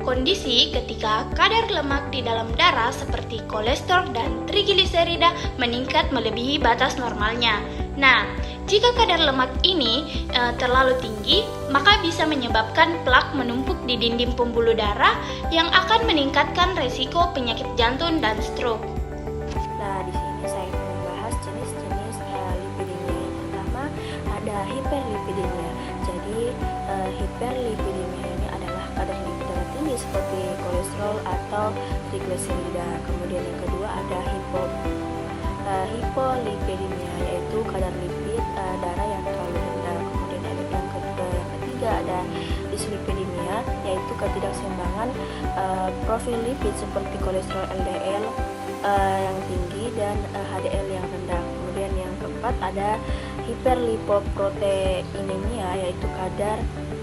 kondisi ketika kadar lemak di dalam darah seperti kolesterol dan trigliserida meningkat melebihi batas normalnya. Nah, jika kadar lemak ini terlalu tinggi, maka bisa menyebabkan plak menumpuk di dinding pembuluh darah yang akan meningkatkan resiko penyakit jantung dan stroke. Nah, di sini saya akan membahas jenis-jenis lipidemia. Yang pertama ada hiperlipidemia. Jadi hiperlipidemia ini adalah kadar lipid darah tinggi seperti kolesterol atau trigliserida. Kemudian yang kedua ada hipolipidemia, yaitu kadar lipid darah yang terlalu rendah. Kemudian yang ketiga ada dislipidemia, yaitu ketidakseimbangan profil lipid seperti kolesterol LDL yang tinggi dan HDL yang rendah. Kemudian yang keempat ada hiperlipoproteinemia, yaitu kadar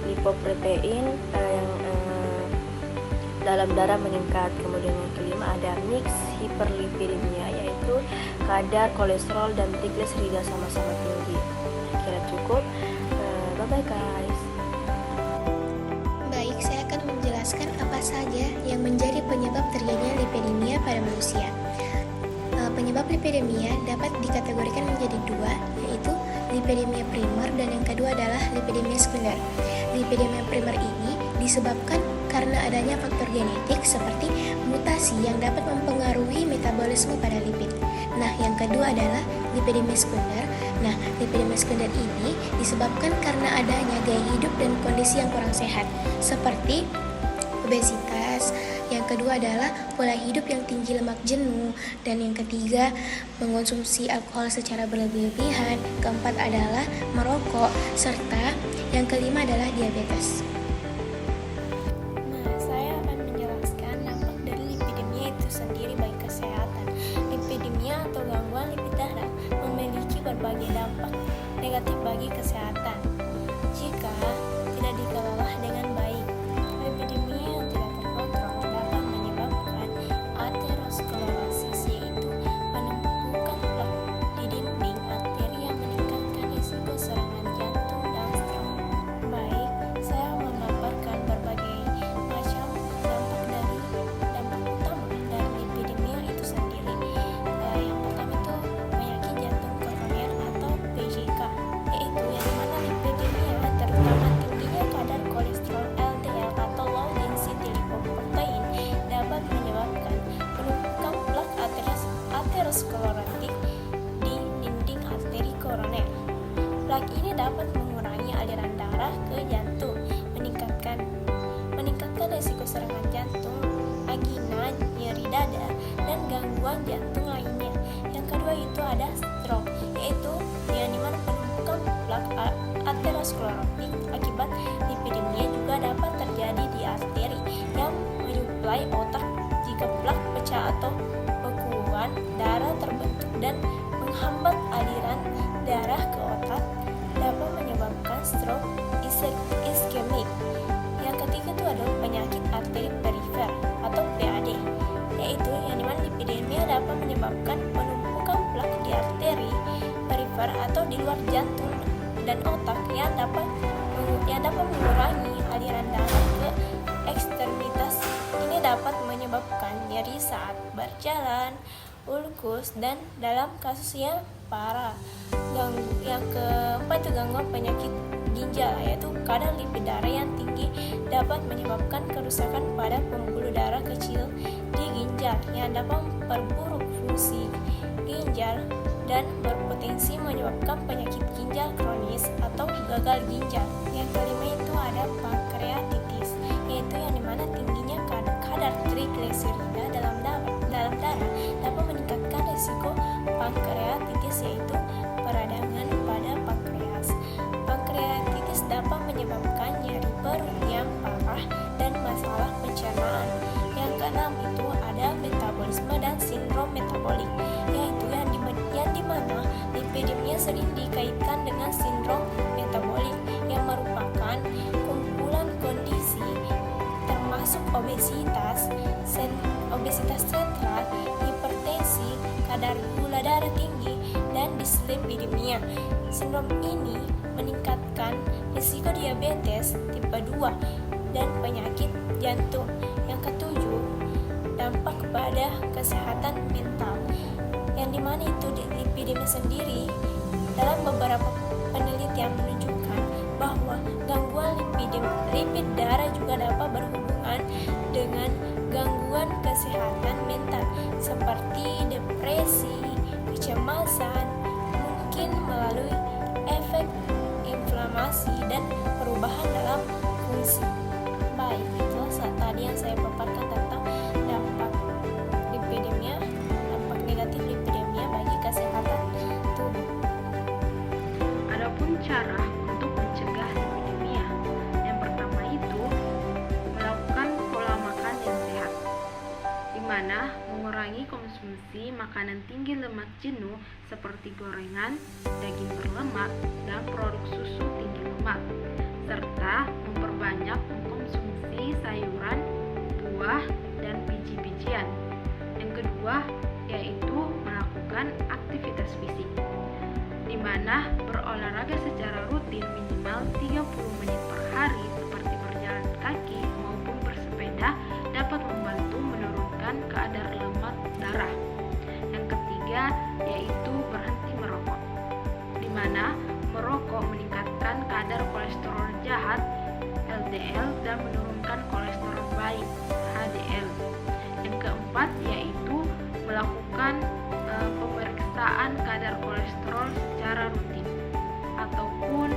lipoprotein yang dalam darah meningkat. Kemudian yang kelima ada mixed hiperlipidemia, yaitu kadar kolesterol dan trigliserida sama-sama tinggi. Kira cukup. Bye bye guys. Baik, saya akan menjelaskan apa saja yang menjadi penyebab terjadinya lipidemia pada manusia. Penyebab lipidemia dapat dikategorikan menjadi dua, yaitu lipidemia primer dan yang kedua adalah lipidemia sekunder. Lipidemia primer ini disebabkan karena adanya faktor genetik seperti mutasi yang dapat mempengaruhi metabolisme pada lipid. Nah, yang kedua adalah lipidemia sekunder. Nah, lipidemia sekunder ini disebabkan karena adanya gaya hidup dan kondisi yang kurang sehat, seperti obesitas. Yang kedua adalah pola hidup yang tinggi lemak jenuh. Dan yang ketiga, mengonsumsi alkohol secara berlebihan. Keempat adalah merokok. Serta yang kelima adalah diabetes. Nah, saya akan menjelaskan dampak dari lipidemia itu sendiri bagi kesehatan. Lipidemia atau gangguan lipid darah memiliki berbagai dampak negatif bagi kesehatan jika tidak dikelola dengan baik. Lipidemia yang tidak terkontrol dapat menyebabkan aterosklerosis, yaitu penumpukan plak di dinding arteri yang meningkatkan risiko serangan jantung dan stroke. Baik, saya memaparkan berbagai macam dampak utama dari lipidemia itu sendiri. Yang pertama itu penyakit jantung koroner atau PJK, yaitu yang dimana lipidemia terutama tingginya kadar kolesterol LDL atau low density lipoprotein dapat menyebabkan penumpukan plak aterosklerotik di dinding arteri koroner. Plak ini dapat mengurangi aliran darah ke jantung, meningkatkan risiko serangan jantung, angina, nyeri dada, dan gangguan jantung lainnya. Yang kedua itu ada stroke, yaitu yang dimana penumpukan plak aterosklerotik akibat lipidemia juga dapat terjadi di arteri yang menyuplai otak. Jika plak pecah atau bekuan darah terbentuk dan menghambat aliran darah ke otak, dapat menyebabkan stroke iskemik. Yang ketiga itu adalah penyakit arteri perifer atau PAD, yaitu yang dimana lipidemia dapat menyebabkan penumpukan plak di arteri perifer atau di luar jantung dan otak yang dapat mengurangi aliran darah ke ekstremitas. Ini dapat menyebabkan nyeri saat berjalan, ulkus, dan dalam kasus yang parah. Yang keempat itu gangguan penyakit ginjal, yaitu kadar lipid darah yang tinggi dapat menyebabkan kerusakan pada pembuluh darah kecil di ginjal yang dapat memperburuk fungsi ginjal dan berpotensi menyebabkan penyakit ginjal kronis atau gagal ginjal. Yang kelima itu ada pankreatitis, yaitu yang dimana tingginya kadar trigliserida dalam darah dapat meningkatkan risiko pankreatitis, yaitu peradangan pada pankreas. Pankreatitis dapat menyebabkan nyeri perut yang parah dan masalah pencernaan. Yang keenam itu ada metabolisme dan sindrom metabolik, yaitu yang dimana lipidemia sering dikaitkan dengan sindrom metabolik yang merupakan kumpulan kondisi termasuk obesitas sentral, hipertensi, kadar gula darah tinggi, dan dislipidemia. Sindrom ini meningkatkan risiko diabetes tipe 2 dan penyakit jantung. Yang ketujuh, dampak kepada kesehatan mental, yang dimana itu lipidemia sendiri dalam beberapa penelitian menunjukkan bahwa gangguan lipid darah juga dapat berhubungan dengan gangguan kesehatan mental seperti depresi, kecemasan, mungkin melalui efek inflamasi dan perubahan dalam fungsi. Baik, itulah tadi yang saya paparkan tentang dampak lipidemia, dampak negatif lipidemia bagi kesehatan tubuh. Adapun cara untuk mencegah lipidemia, yang pertama itu melakukan pola makan yang sehat, di mana mengurangi konsumsi makanan tinggi lemak jenuh seperti gorengan, daging berlemak, dan produk susu tinggi lemak, serta memperbanyak mengkonsumsi sayuran, buah, dan biji-bijian. Yang kedua yaitu melakukan aktivitas fisik, di mana berolahraga secara rutin minimal 30 menit per hari seperti berjalan kaki maupun bersepeda dapat membantu menurunkan kadar lemak darah. Yang ketiga yaitu berhenti merokok, di mana merokok meningkatkan kadar kolesterol jahat LDL dan menurunkan kolesterol baik HDL. Yang keempat yaitu melakukan pemeriksaan kadar kolesterol secara rutin ataupun